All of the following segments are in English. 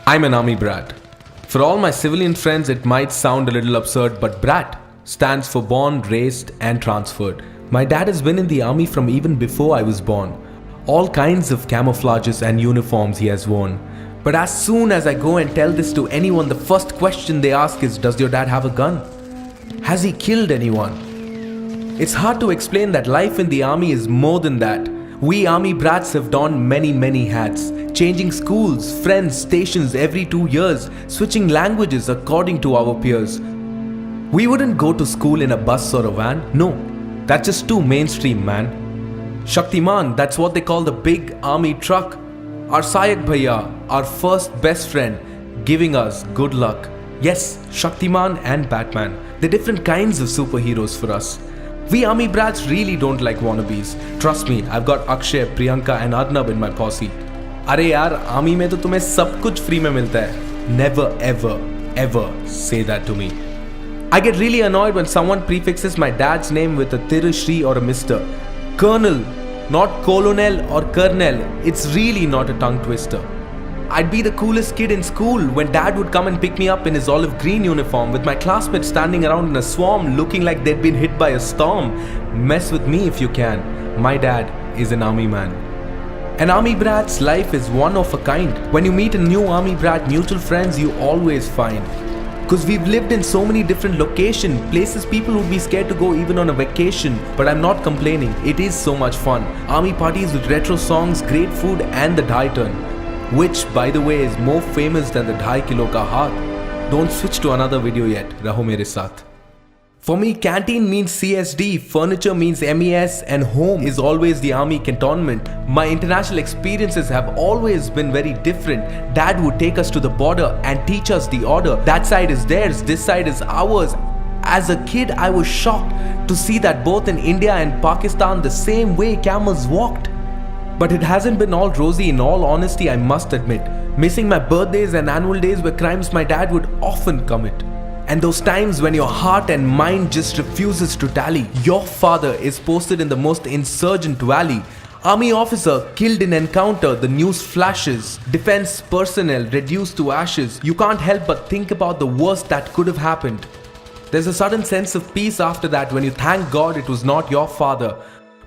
I'm an army brat. For all my civilian friends, it might sound a little absurd, but brat stands for born, raised, and transferred. My dad has been in the army from even before I was born. All kinds of camouflages and uniforms he has worn. But as soon as I go and tell this to anyone, the first question they ask is, does your dad have a gun? Has he killed anyone? It's hard to explain that life in the army is more than that. We army brats have donned many hats, changing schools, friends, stations every 2 years, switching languages according to our peers. We wouldn't go to school in a bus or a van, no, that's just too mainstream, man. Shaktiman, that's what they call the big army truck. Our Sayak Bhaiya, our first best friend, giving us good luck. Yes, Shaktiman and Batman, they're different kinds of superheroes for us. We army brats really don't like wannabes. Trust me, I've got Akshay, Priyanka and Arnab in my posse. अरे यार, army में तो तुम्हें सब कुछ free में मिलता है. Never ever say that to me. I get really annoyed when someone prefixes my dad's name with a Thiru, Shri or a Mr. Colonel, not Colonel or Colonel. It's really not a tongue twister. I'd be the coolest kid in school when dad would come and pick me up in his olive green uniform with my classmates standing around in a swarm looking like they'd been hit by a storm. Mess with me if you can. My dad is an army man. An army brat's life is one of a kind. When you meet a new army brat, mutual friends you always find. Cause we've lived in so many different locations, places people would be scared to go even on a vacation. But I'm not complaining, it is so much fun. Army parties with retro songs, great food and the dhai turn. Which, by the way, is more famous than the 2.5 kilo ka haath. Don't switch to another video yet. Raho mere saath. For me, canteen means CSD, furniture means MES, and home is always the army cantonment. My international experiences have always been very different. Dad would take us to the border and teach us the order. That side is theirs, this side is ours. As a kid, I was shocked to see that both in India and Pakistan, the same way camels walked. But it hasn't been all rosy, in all honesty, I must admit. Missing my birthdays and annual days were crimes my dad would often commit. And those times when your heart and mind just refuses to tally. Your father is posted in the most insurgent valley. Army officer killed in encounter, the news flashes. Defense personnel reduced to ashes. You can't help but think about the worst that could have happened. There's a sudden sense of peace after that when you thank God it was not your father.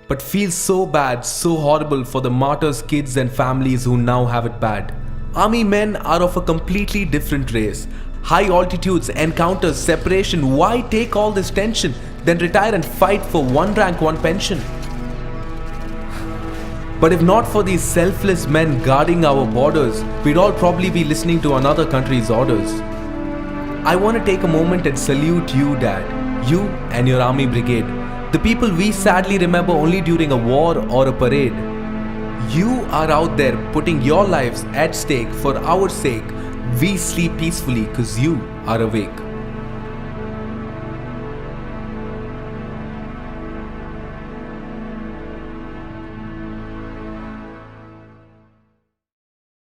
But feels so bad, so horrible for the martyrs' kids and families who now have it bad. Army men are of a completely different race. High altitudes, encounters, separation, why take all this tension? Then retire and fight for one rank, one pension. But if not for these selfless men guarding our borders, we'd all probably be listening to another country's orders. I want to take a moment and salute you, Dad. You and your army brigade. The people we sadly remember only during a war or a parade. You are out there putting your lives at stake for our sake. We sleep peacefully cause you are awake.